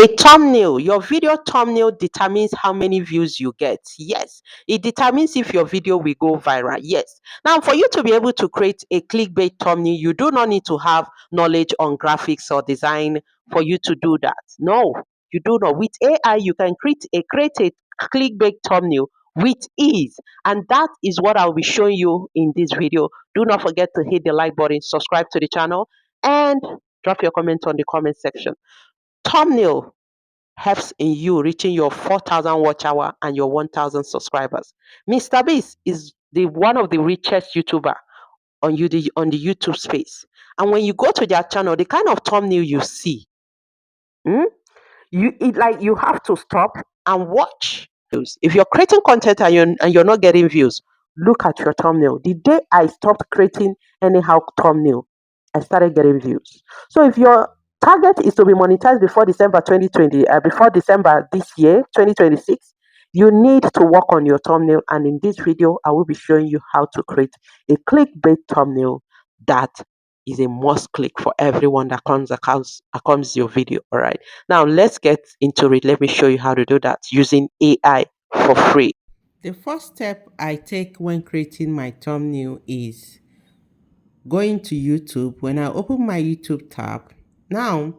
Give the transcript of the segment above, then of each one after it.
A thumbnail, your video thumbnail determines how many views you get. Yes, it determines if your video will go viral. Yes. Now, for you to be able to create a clickbait thumbnail, you do not need to have knowledge on graphics or design for you to do that. No, you do not. With AI, you can create a clickbait thumbnail with ease, and that is what I'll be showing you in this video. Do not forget to hit the like button, subscribe to the channel, and drop your comment on the comment section. Thumbnail helps in you reaching your 4,000 watch hour and your 1,000 subscribers. Mrbeast is the one of the richest YouTuber on the YouTube space. And when you go to their channel, the kind of thumbnail you see, hmm, you have to stop and watch. If you're creating content and you're not getting views, look at your thumbnail. The day I stopped creating anyhow thumbnail, I started getting views. So if your target is to be monetized before December 2020, before December this year, 2026, you need to work on your thumbnail. And in this video, I will be showing you how to create a clickbait thumbnail that is a must click for everyone that comes your video. All right. Now let's get into it. Let me show you how to do that using AI for free. The first step I take when creating my thumbnail is going to YouTube. When I open my YouTube tab, now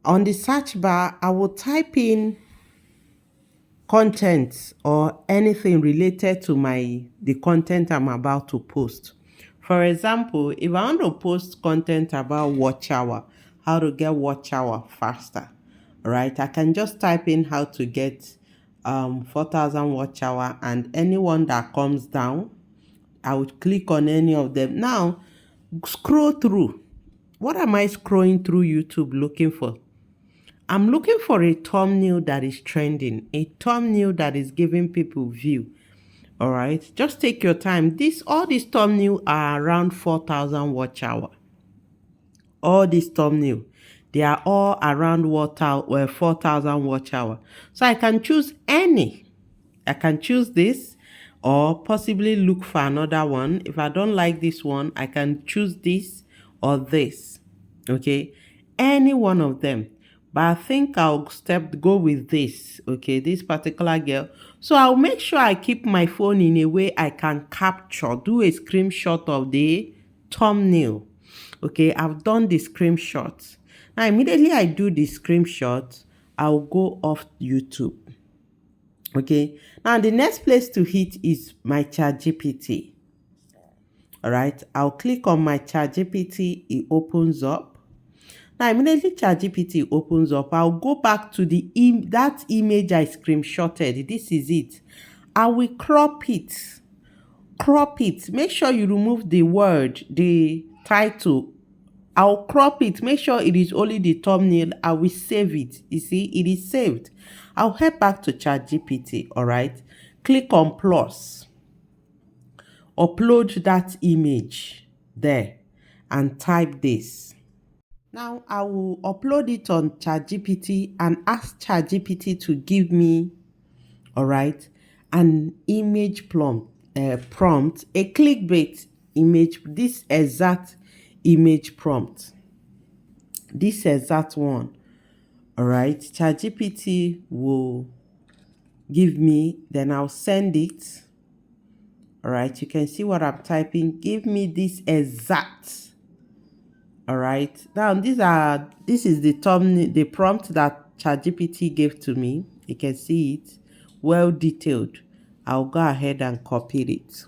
on the search bar, I will type in content or anything related to the content I'm about to post. For example, if I want to post content about watch hour, how to get watch hour faster, right? I can just type in how to get 4,000 watch hour, and anyone that comes down, I would click on any of them. Now, scroll through. What am I scrolling through YouTube looking for? I'm looking for a thumbnail that is trending, a thumbnail that is giving people view. All right, just take your time. All these thumbnail are around 4,000 watch hour. All these thumbnail, they are all around 4,000 watch hour. So I can choose any. I can choose this or possibly look for another one. If I don't like this one, I can choose this or this. Okay, any one of them. But I think I'll go with this. Okay, this particular girl. So I'll make sure I keep my phone in a way I can do a screenshot of the thumbnail. Okay, I've done the screenshot. Now immediately I do the screenshot, I'll go off YouTube. Okay, now the next place to hit is my ChatGPT. All right, I'll click on my ChatGPT, it opens up. Now immediately ChatGPT opens up, I'll go back to that image I screenshotted. This is it. I will crop it. Make sure you remove the word, the title. I'll crop it. Make sure it is only the thumbnail. I will save it. You see, it is saved. I'll head back to ChatGPT. All right. Click on plus. Upload that image there and type this. Now I will upload it on ChatGPT and ask ChatGPT to give me, all right, an image prompt, a clickbait image, this exact image prompt, this exact one. All right, ChatGPT will give me, then I'll send it. All right, you can see what I'm typing. Give me this exact. All right, now this is the thumbnail, the prompt that ChatGPT gave to me. You can see it, well detailed. I'll go ahead and copy it.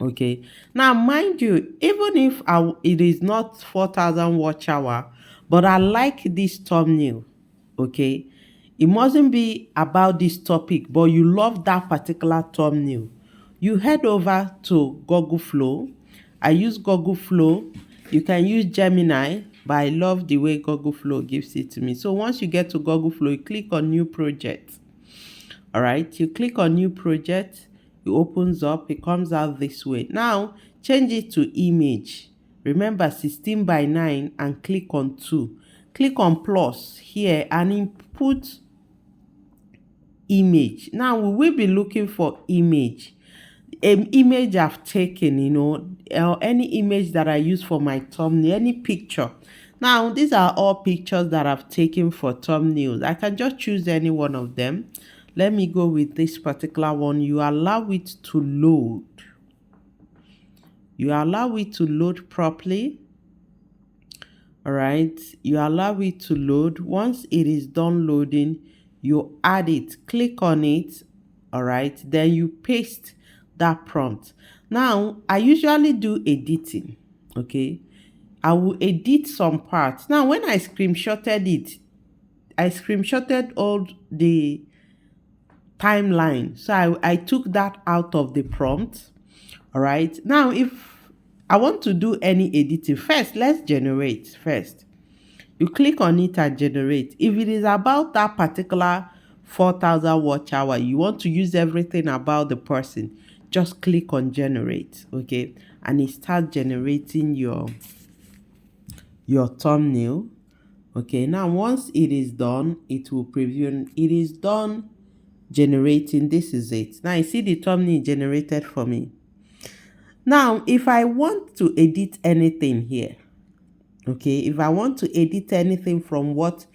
Okay, now mind you, even if it is not 4,000 watch hour, but I like this thumbnail. Okay, it mustn't be about this topic, but you love that particular thumbnail, you head over to Google Flow. I use Google Flow. You can use Gemini, but I love the way Google Flow gives it to me. So once you get to Google Flow, you click on new project. All right, you click on new project, it opens up, it comes out this way. Now change it to image. Remember 16:9 and click on 2. Click on plus here and input image. Now we will be looking for image. An image I've taken, or any image that I use for my thumbnail, any picture Now, these are all pictures that I've taken for thumbnails. I can just choose any one of them. Let me go with this particular one. You allow it to load. You allow it to load properly. All right. You allow it to load. Once it is done loading, you add it. Click on it. All right. Then you paste that prompt. Now, I usually do editing. Okay. I will edit some parts. Now, when I screenshotted it, I screenshotted all the timeline. So I took that out of the prompt. All right. Now, if I want to do any editing, first, let's generate first. You click on it and generate. If it is about that particular 4,000 watch hour, you want to use everything about the person, just click on generate. Okay. And it starts generating your thumbnail. Okay, now once it is done, it will preview. It is done generating. This is it. Now you see the thumbnail generated for me. Now, if I want to edit anything here, okay, if I want to edit anything from what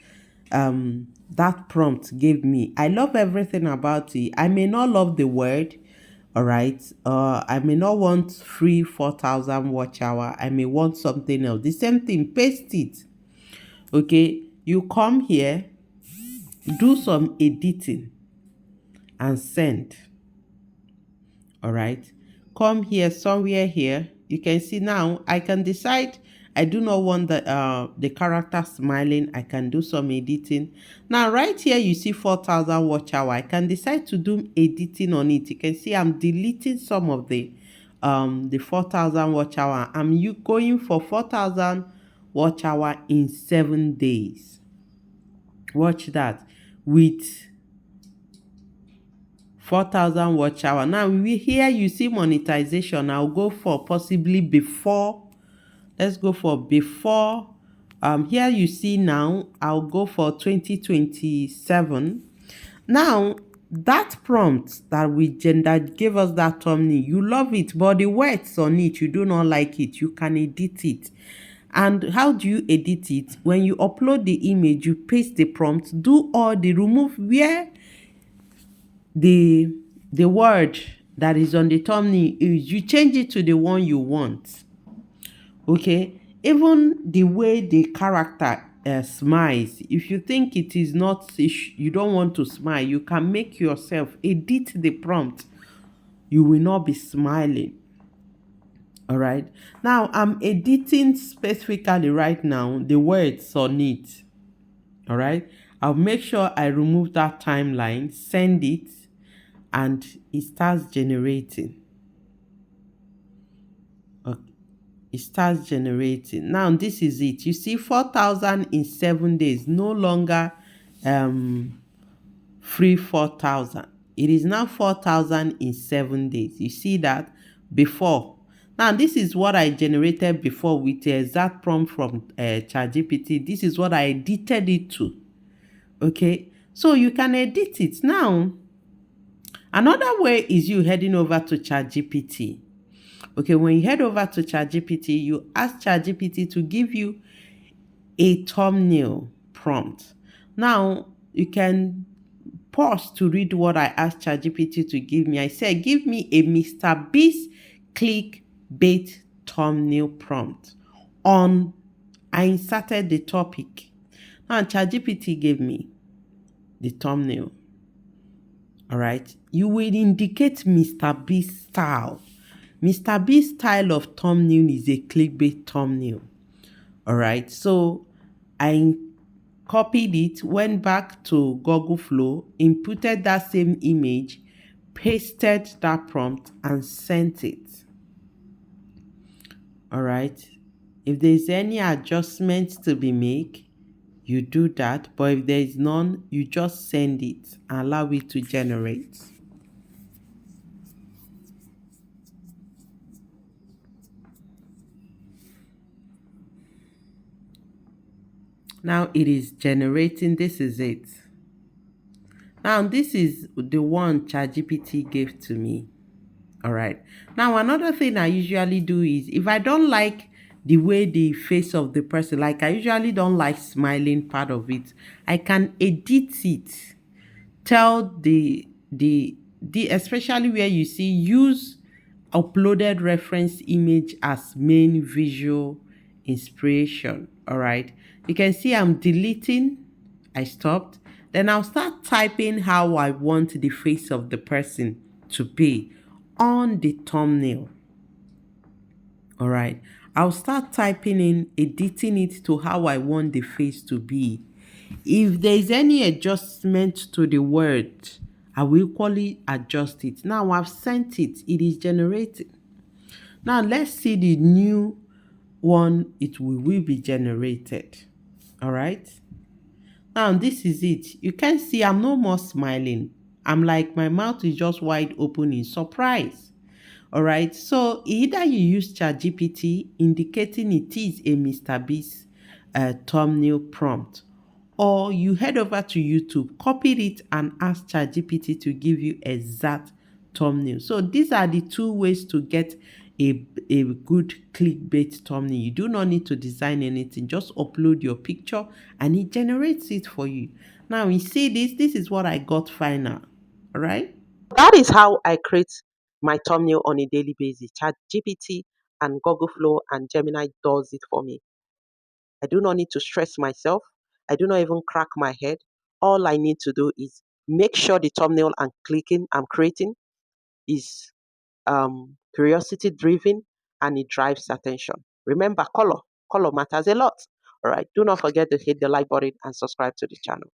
that prompt gave me, I love everything about it. I may not love the word, all right. I may not want free 4,000 watch hour. I may want something else. The same thing, paste it. Okay, you come here, do some editing and send. All right, come here, somewhere here. You can see now I can decide I do not want the character smiling. I can do some editing. Now right here you see 4,000 watch hour. I can decide to do editing on it. You can see I'm deleting some of the 4,000 watch hour. I'm going for 4,000 watch hour in 7 days. Watch that, with 4,000 watch hour. Now here you see monetization. I'll go for possibly before. Let's go for before. Here you see now I'll go for 2027. Now that prompt that that gave us that thumbnail, you love it, but the words on it, you do not like it. You can edit it. And how do you edit it? When you upload the image, you paste the prompt, do all the remove where the word that is on the thumbnail is, you change it to the one you want. Okay, even the way the character smiles, if you think it is not, you don't want to smile, you can make yourself edit the prompt. You will not be smiling. All right, now I'm editing specifically right now the words on it. All right, I'll make sure I remove that timeline, send it, and it starts generating. Okay. It starts generating. Now this is it. You see 4,000 in 7 days, no longer free 4,000. It is now 4,000 in 7 days. You see that before. Now this is what I generated before with the exact prompt from ChatGPT. This is what I edited it to. Okay, so you can edit it. Now another way is you heading over to ChatGPT. Okay, when you head over to ChatGPT, you ask ChatGPT to give you a thumbnail prompt. Now you can pause to read what I asked ChatGPT to give me. I said, give me a Mrbeast clickbait thumbnail prompt on. I inserted the topic. Now ChatGPT gave me the thumbnail. All right, you will indicate Mrbeast style. Mrbeast style of thumbnail is a clickbait thumbnail. All right, so I copied it, went back to Google Flow, inputted that same image, pasted that prompt, and sent it. All right, if there's any adjustments to be made, you do that, but if there is none, you just send it and allow it to generate. Now it is generating. This is it. Now this is the one ChatGPT gave to me. All right, now another thing I usually do is, if I don't like the way the face of the person, like I usually don't like smiling part of it, I can edit it, tell the especially where you see use uploaded reference image as main visual inspiration. All right, you can see I'm deleting, I stopped, then I'll start typing how I want the face of the person to be on the thumbnail. All right, I'll start typing in, editing it to how I want the face to be. If there is any adjustment to the word, I will equally adjust it. Now I've sent it, it is generated. Now let's see the new one, it will be generated. All right. Now this is it. You can see I'm no more smiling. I'm like my mouth is just wide open in surprise. All right. So either you use ChatGPT indicating it is a Mrbeast thumbnail prompt, or you head over to YouTube, copy it, and ask ChatGPT to give you exact thumbnail. So these are the two ways to get a good clickbait thumbnail. You do not need to design anything, just upload your picture and it generates it for you. Now you see this is what I got final. All right. That is how I create my thumbnail on a daily basis. ChatGPT and Google Flow and Gemini does it for me. I do not need to stress myself. I do not even crack my head. All I need to do is make sure the thumbnail I'm creating is curiosity driven and it drives attention. Remember, color matters a lot. All right. Do not forget to hit the like button and subscribe to the channel.